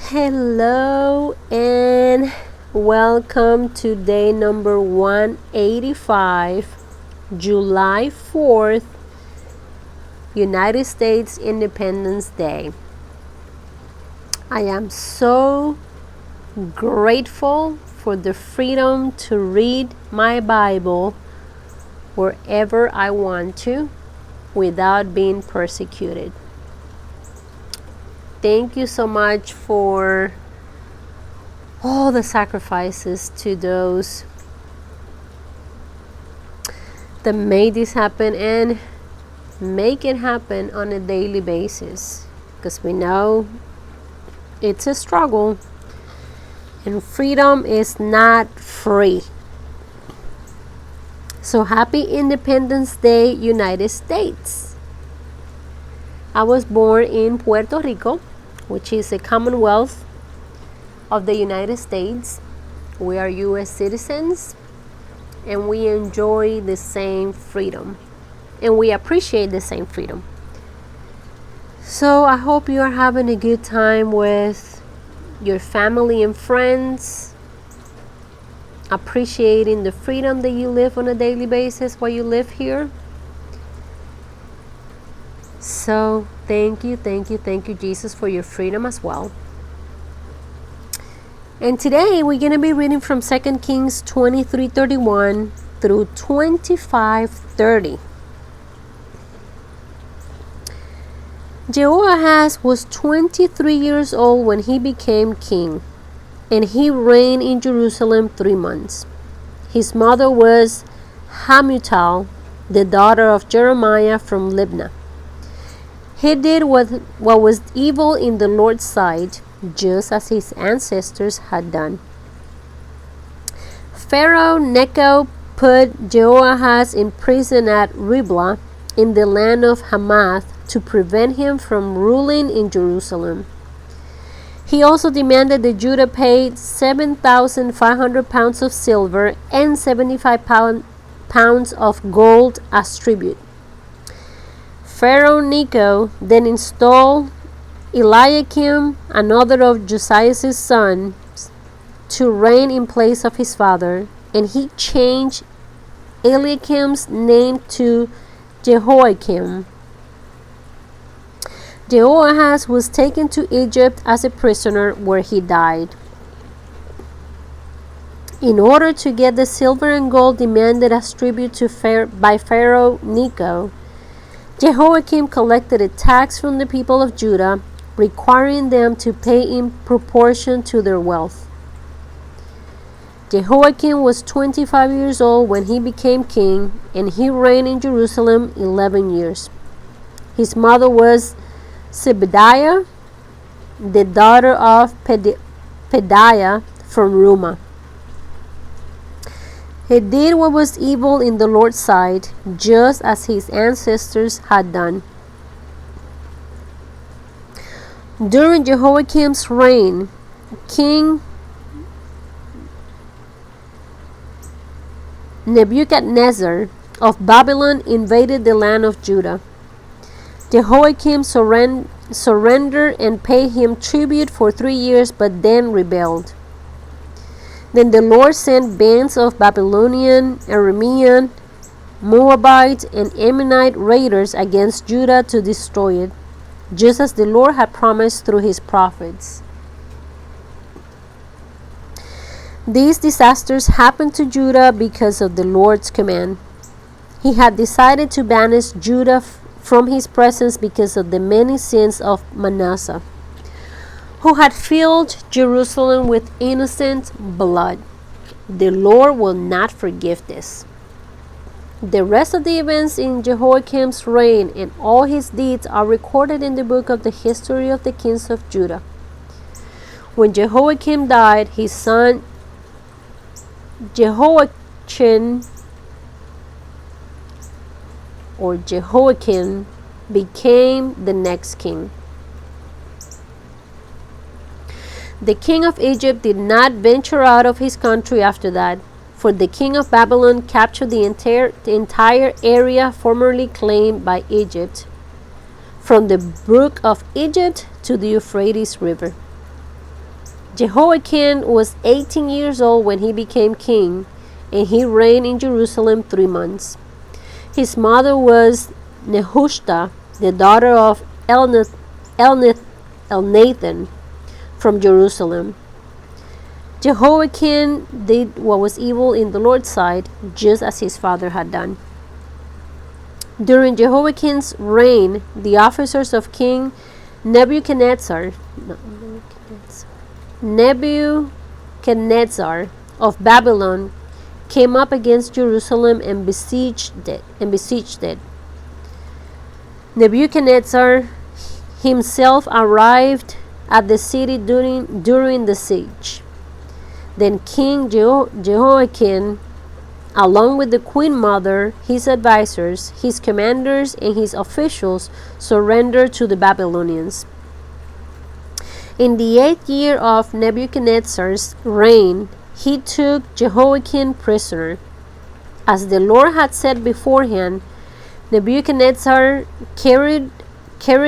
Hello and welcome to day number 185, July 4th, United States Independence Day. I am so grateful for the freedom to read my Bible wherever I want to without being persecuted. Thank you so much for all the sacrifices to those that made this happen and make it happen on a daily basis, because we know it's a struggle and freedom is not free. So happy Independence Day, United States. I was born in Puerto Rico, which is a commonwealth of the United States. We are U.S. citizens and we enjoy the same freedom and we appreciate the same freedom. So I hope you are having a good time with your family and friends, appreciating the freedom that you live on a daily basis while you live here. So thank you, Jesus, for your freedom as well. And today we're going to be reading from 2 Kings 23:31 through 25:30. Jehoahaz was 23 years old when he became king, and he reigned in Jerusalem 3 months. His mother was Hamutal, the daughter of Jeremiah from Libnah. He did what was evil in the Lord's sight, just as his ancestors had done. Pharaoh Necho put Jehoahaz in prison at Riblah in the land of Hamath to prevent him from ruling in Jerusalem. He also demanded that Judah pay 7,500 pounds of silver and 75 pounds of gold as tribute. Pharaoh Necho then installed Eliakim, another of Josiah's sons, to reign in place of his father, and he changed Eliakim's name to Jehoiakim. Jehoahaz was taken to Egypt as a prisoner, where he died. In order to get the silver and gold demanded as tribute by Pharaoh Necho, Jehoiakim collected a tax from the people of Judah, requiring them to pay in proportion to their wealth. Jehoiakim was 25 years old when he became king, and he reigned in Jerusalem 11 years. His mother was Zebediah, the daughter of Pedaiah from Rumah. He did what was evil in the Lord's sight, just as his ancestors had done. During Jehoiakim's reign, King Nebuchadnezzar of Babylon invaded the land of Judah. Jehoiakim surrendered and paid him tribute for 3 years, but then rebelled. Then the Lord sent bands of Babylonian, Aramean, Moabite, and Ammonite raiders against Judah to destroy it, just as the Lord had promised through his prophets. These disasters happened to Judah because of the Lord's command. He had decided to banish Judah from his presence because of the many sins of Manasseh, who had filled Jerusalem with innocent blood. The Lord will not forgive this. The rest of the events in Jehoiakim's reign and all his deeds are recorded in the book of the history of the kings of Judah. When Jehoiakim died, his son Jehoiakim became the next king. The king of Egypt did not venture out of his country after that, for the king of Babylon captured the entire area formerly claimed by Egypt, from the brook of Egypt to the Euphrates River. Jehoiakim was 18 years old when he became king, and he reigned in Jerusalem 3 months. His mother was Nehushta, the daughter of Elnathan from Jerusalem. Jehoiakim did what was evil in the Lord's sight, just as his father had done. During Jehoiakim's reign, the officers of King Nebuchadnezzar of Babylon came up against Jerusalem and besieged it. Nebuchadnezzar himself arrived at the city during the siege. Then King Jehoiakim, along with the queen mother, his advisors, his commanders, and his officials, surrendered to the Babylonians. In the 8th year of Nebuchadnezzar's reign, he took Jehoiakim prisoner. As the Lord had said beforehand, Nebuchadnezzar carried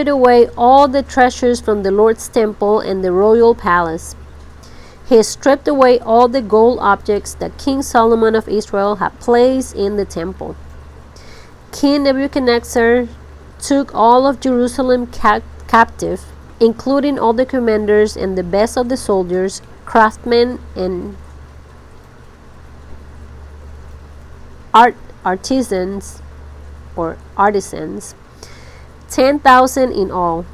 away all the treasures from the Lord's temple and the royal palace. He stripped away all the gold objects that King Solomon of Israel had placed in the temple. King Nebuchadnezzar took all of Jerusalem captive, including all the commanders and the best of the soldiers, craftsmen, and artisans, 10,000 in all.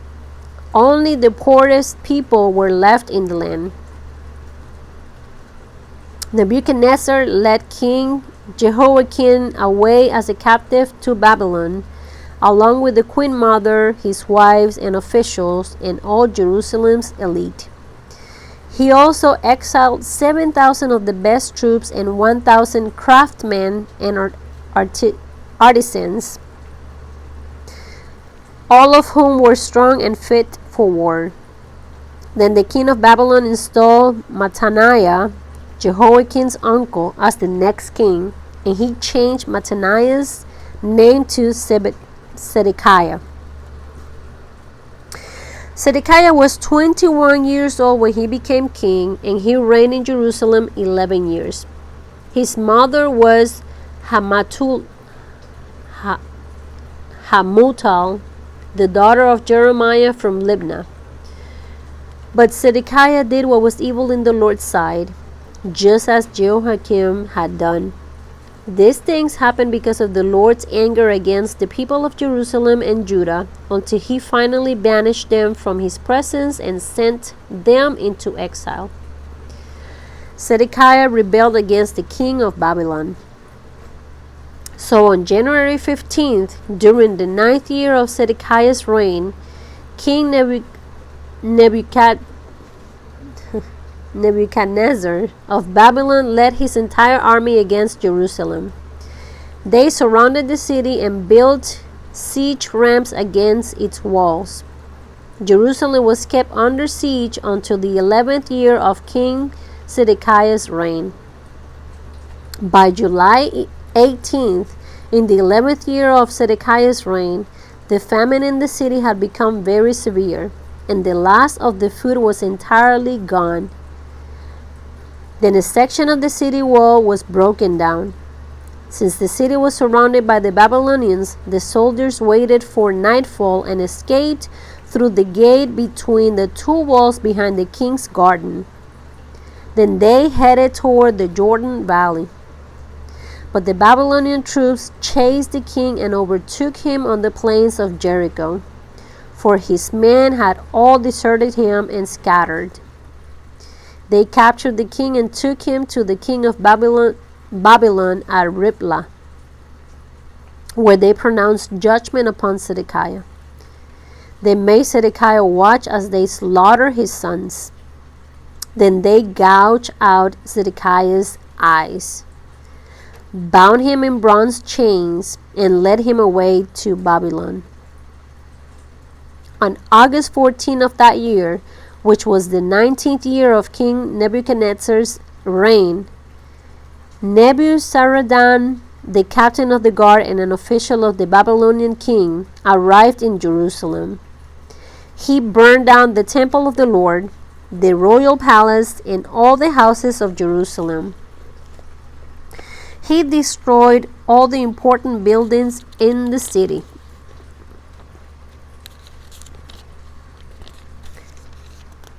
Only the poorest people were left in the land. Nebuchadnezzar led King Jehoiakim away as a captive to Babylon, along with the queen mother, his wives and officials, and all Jerusalem's elite. He also exiled 7,000 of the best troops and 1,000 craftsmen and artisans, all of whom were strong and fit for war. Then the king of Babylon installed Mattaniah, Jehoiakim's uncle, as the next king, and he changed Mattaniah's name to Zedekiah. Zedekiah was 21 years old when he became king, and he reigned in Jerusalem 11 years. His mother was Hamutal, the daughter of Jeremiah from Libnah. But Zedekiah did what was evil in the Lord's sight, just as Jehoiakim had done. These things happened because of the Lord's anger against the people of Jerusalem and Judah, until he finally banished them from his presence and sent them into exile. Zedekiah rebelled against the king of Babylon. So on January 15th, during the 9th year of Zedekiah's reign, King Nebuchadnezzar of Babylon led his entire army against Jerusalem. They surrounded the city and built siege ramps against its walls. Jerusalem was kept under siege until the 11th year of King Zedekiah's reign. By July 18th, in the 11th year of Zedekiah's reign, the famine in the city had become very severe, and the last of the food was entirely gone. Then a section of the city wall was broken down. Since the city was surrounded by the Babylonians, the soldiers waited for nightfall and escaped through the gate between the two walls behind the king's garden. Then they headed toward the Jordan Valley. But the Babylonian troops chased the king and overtook him on the plains of Jericho, for his men had all deserted him and scattered. They captured the king and took him to the king of Babylon at Riblah, where they pronounced judgment upon Zedekiah. They made Zedekiah watch as they slaughtered his sons. Then they gouged out Zedekiah's eyes, bound him in bronze chains, and led him away to Babylon. On August 14 of that year, which was the 19th year of King Nebuchadnezzar's reign, Nebuzaradan, the captain of the guard and an official of the Babylonian king, arrived in Jerusalem. He burned down the temple of the Lord, the royal palace, and all the houses of Jerusalem. He destroyed all the important buildings in the city.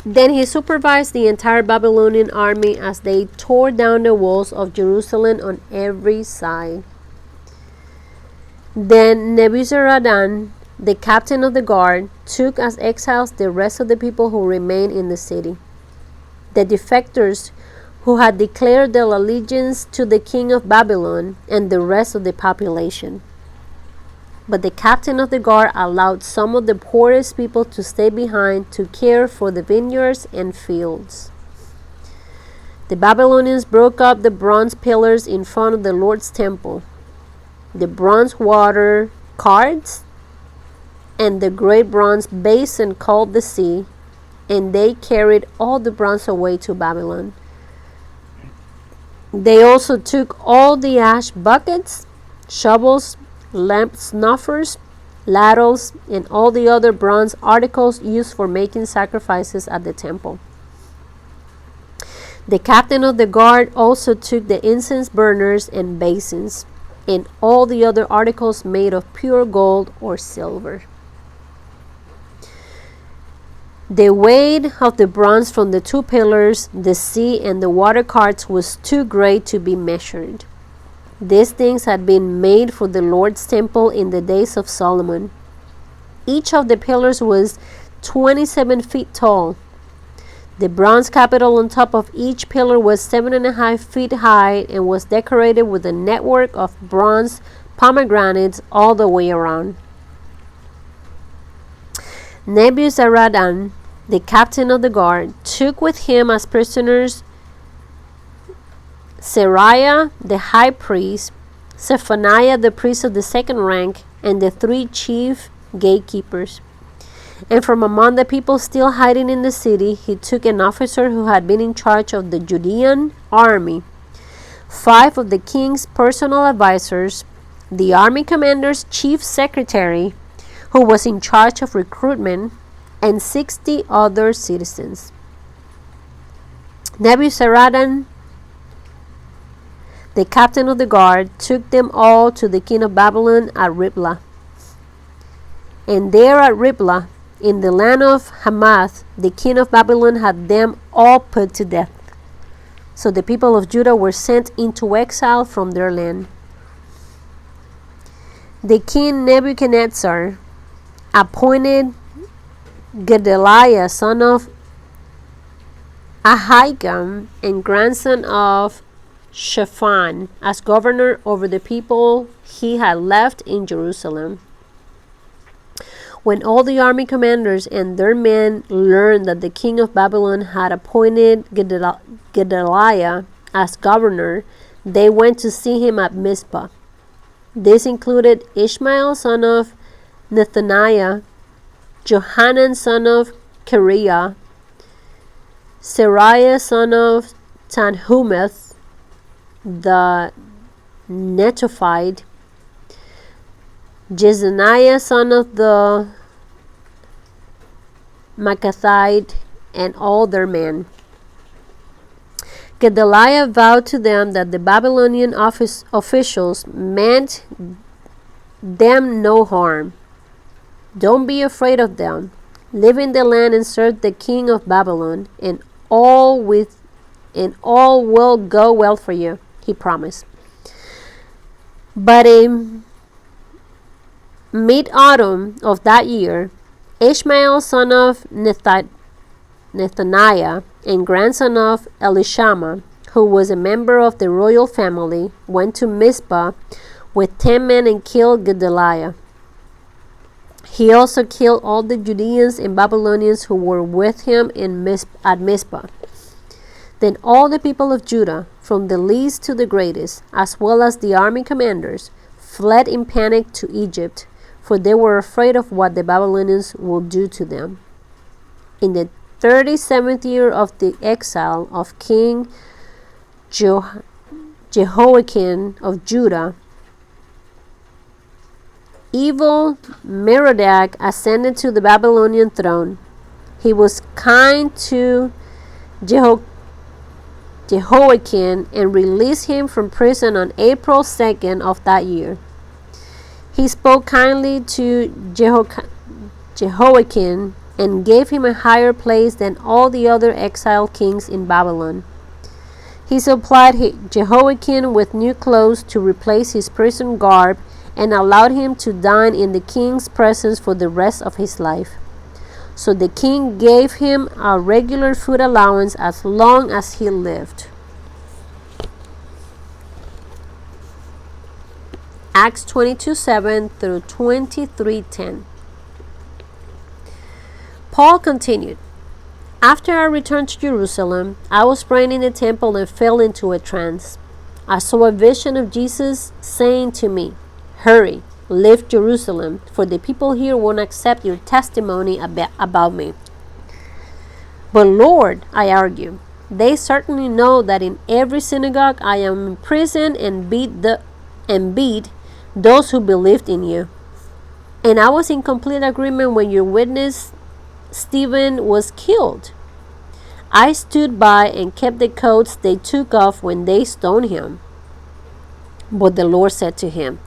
Then he supervised the entire Babylonian army as they tore down the walls of Jerusalem on every side. Then Nebuzaradan, the captain of the guard, took as exiles the rest of the people who remained in the city. The defectors who had declared their allegiance to the king of Babylon and the rest of the population. But the captain of the guard allowed some of the poorest people to stay behind to care for the vineyards and fields. The Babylonians broke up the bronze pillars in front of the Lord's temple, the bronze water carts, and the great bronze basin called the sea, and they carried all the bronze away to Babylon. They also took all the ash buckets, shovels, lamp snuffers, ladles, and all the other bronze articles used for making sacrifices at the temple. The captain of the guard also took the incense burners and basins, and all the other articles made of pure gold or silver. The weight of the bronze from the two pillars, the sea, and the water carts was too great to be measured. These things had been made for the Lord's temple in the days of Solomon. Each of the pillars was 27 feet tall. The bronze capital on top of each pillar was 7.5 feet high and was decorated with a network of bronze pomegranates all the way around. Nebuzaradan, the captain of the guard, took with him as prisoners Seraiah the high priest, Zephaniah the priest of the second rank, and the 3 chief gatekeepers. And from among the people still hiding in the city, he took an officer who had been in charge of the Judean army, 5 of the king's personal advisors, the army commander's chief secretary, who was in charge of recruitment, and 60 other citizens. Nebuzaradan, the captain of the guard, took them all to the king of Babylon at Riblah. And there at Riblah, in the land of Hamath, the king of Babylon had them all put to death. So the people of Judah were sent into exile from their land. The king Nebuchadnezzar appointed Gedaliah, son of Ahikam and grandson of Shaphan, as governor over the people he had left in Jerusalem. When all the army commanders and their men learned that the king of Babylon had appointed Gedaliah as governor, they went to see him at Mizpah. This included Ishmael, son of Nethaniah, Johanan, son of Kareah, Seraiah, son of Tanhumeth, the Netophite, Jezaniah, son of the Maacathite, and all their men. Gedaliah vowed to them that the Babylonian officials meant them no harm. Don't be afraid of them. Live in the land and serve the king of Babylon, and all will go well for you, he promised. But in mid-autumn of that year, Ishmael, son of Nethaniah and grandson of Elishama, who was a member of the royal family, went to Mizpah with 10 men and killed Gedaliah. He also killed all the Judeans and Babylonians who were with him at Mizpah. Then all the people of Judah, from the least to the greatest, as well as the army commanders, fled in panic to Egypt, for they were afraid of what the Babylonians would do to them. In the 37th year of the exile of King Jehoiakim of Judah, evil Merodach ascended to the Babylonian throne. He was kind to Jehoiakim and released him from prison on April 2nd of that year. He spoke kindly to Jehoiakim and gave him a higher place than all the other exiled kings in Babylon. He supplied Jehoiakim with new clothes to replace his prison garb and allowed him to dine in the king's presence for the rest of his life. So the king gave him a regular food allowance as long as he lived. Acts 22:7 through 23:10. Paul continued, "After I returned to Jerusalem, I was praying in the temple and fell into a trance. I saw a vision of Jesus saying to me, 'Hurry, leave Jerusalem, for the people here won't accept your testimony about me.' But Lord," I argued, "they certainly know that in every synagogue I am in prison and beat those who believed in you. And I was in complete agreement when your witness Stephen was killed. I stood by and kept the coats they took off when they stoned him." But the Lord said to him,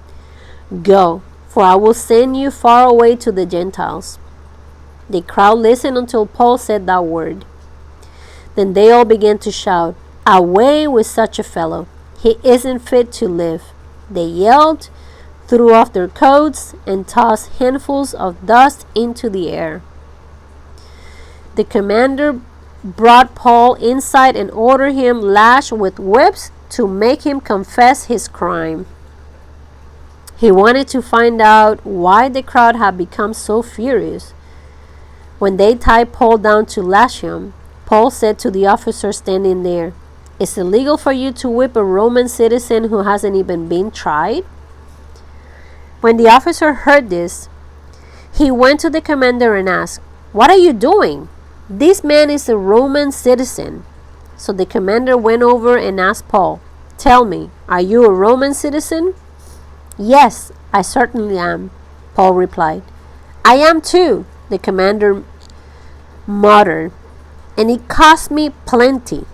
"Go, for I will send you far away to the Gentiles." The crowd listened until Paul said that word. Then they all began to shout, "Away with such a fellow! He isn't fit to live." They yelled, threw off their coats, and tossed handfuls of dust into the air. The commander brought Paul inside and ordered him lashed with whips to make him confess his crime. He wanted to find out why the crowd had become so furious. When they tied Paul down to lash him, Paul said to the officer standing there, "Is it legal for you to whip a Roman citizen who hasn't even been tried?" When the officer heard this, he went to the commander and asked, "What are you doing? This man is a Roman citizen." So the commander went over and asked Paul, "Tell me, are you a Roman citizen?" "Yes, I certainly am," Paul replied. "I am too," the commander muttered, "and it cost me plenty."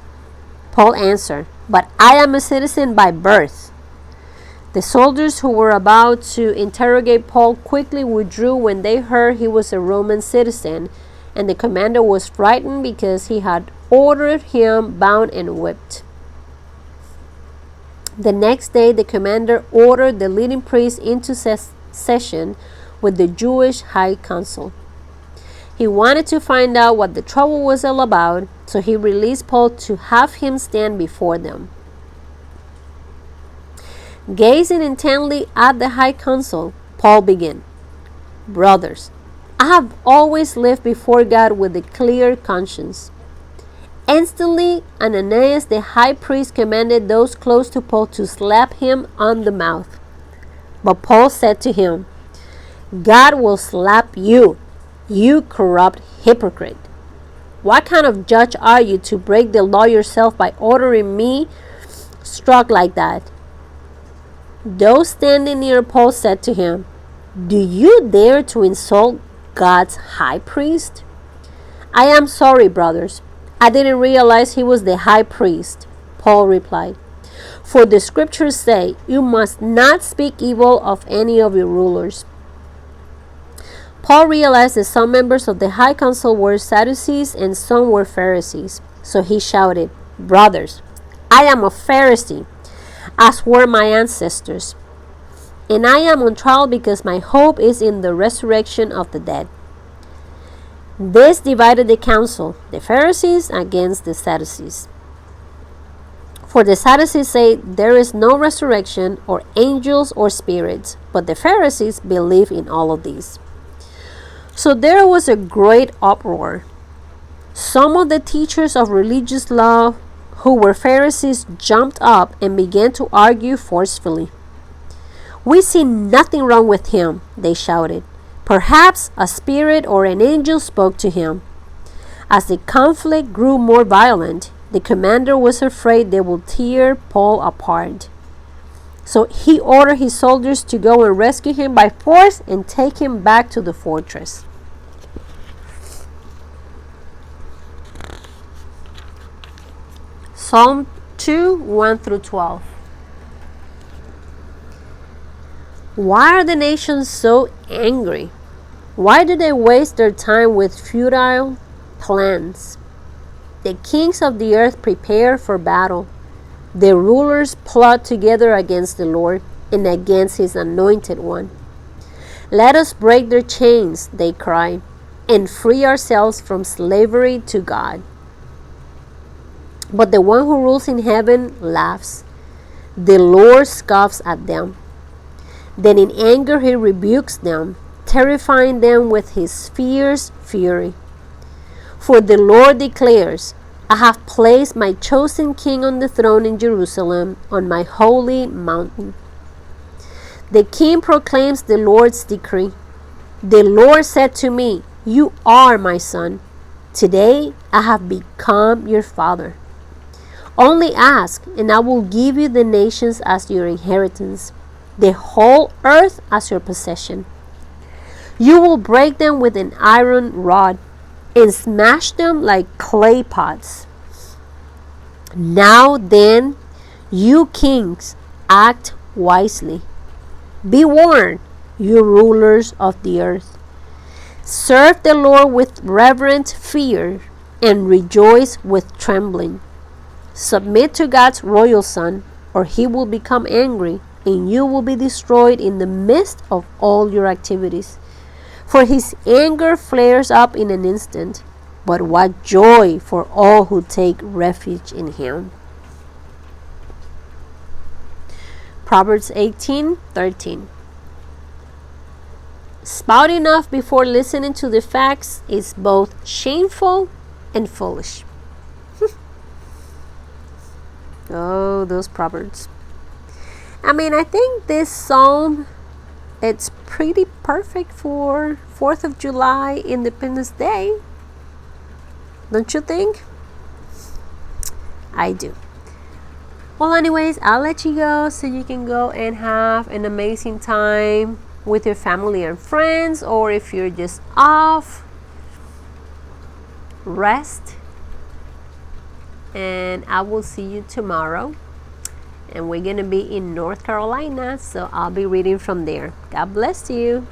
Paul answered, "But I am a citizen by birth." The soldiers who were about to interrogate Paul quickly withdrew when they heard he was a Roman citizen, and the commander was frightened because he had ordered him bound and whipped. The next day, the commander ordered the leading priest into session with the Jewish high council. He wanted to find out what the trouble was all about, so he released Paul to have him stand before them. Gazing intently at the high council, Paul began, "Brothers, I have always lived before God with a clear conscience." Instantly, Ananias the high priest commanded those close to Paul to slap him on the mouth. But Paul said to him, "God will slap you, you corrupt hypocrite. What kind of judge are you to break the law yourself by ordering me struck like that?" Those standing near Paul said to him, "Do you dare to insult God's high priest?" "I am sorry, brothers. I didn't realize he was the high priest," Paul replied. "For the scriptures say, you must not speak evil of any of your rulers." Paul realized that some members of the high council were Sadducees and some were Pharisees. So he shouted, "Brothers, I am a Pharisee, as were my ancestors, and I am on trial because my hope is in the resurrection of the dead." This divided the council, the Pharisees against the Sadducees. For the Sadducees say there is no resurrection or angels or spirits, but the Pharisees believe in all of these. So there was a great uproar. Some of the teachers of religious law who were Pharisees jumped up and began to argue forcefully. "We see nothing wrong with him," they shouted. "Perhaps a spirit or an angel spoke to him." As the conflict grew more violent, the commander was afraid they would tear Paul apart. So he ordered his soldiers to go and rescue him by force and take him back to the fortress. Psalm 2, 1 through 12. Why are the nations so angry? Why do they waste their time with futile plans? The kings of the earth prepare for battle. The rulers plot together against the Lord and against his anointed one. Let us break their chains, they cry, and free ourselves from slavery to God. But the one who rules in heaven laughs. The Lord scoffs at them. Then in anger he rebukes them, terrifying them with his fierce fury. For the Lord declares, I have placed my chosen king on the throne in Jerusalem, on my holy mountain. The king proclaims the Lord's decree. The Lord said to me, You are my son. Today I have become your father. Only ask, and I will give you the nations as your inheritance, the whole earth as your possession. You will break them with an iron rod and smash them like clay pots. Now then, you kings, act wisely. Be warned, you rulers of the earth. Serve the Lord with reverent fear and rejoice with trembling. Submit to God's royal Son, or he will become angry and you will be destroyed in the midst of all your activities. For his anger flares up in an instant, but what joy for all who take refuge in him. Proverbs 18:13. Spouting off before listening to the facts is both shameful and foolish. Oh, those Proverbs. I think this psalm, it's pretty perfect for 4th of July, Independence Day. Don't you think? I do. Well, anyways, I'll let you go so you can go and have an amazing time with your family and friends, or if you're just off, rest. And I will see you tomorrow. And we're going to be in North Carolina, so I'll be reading from there. God bless you.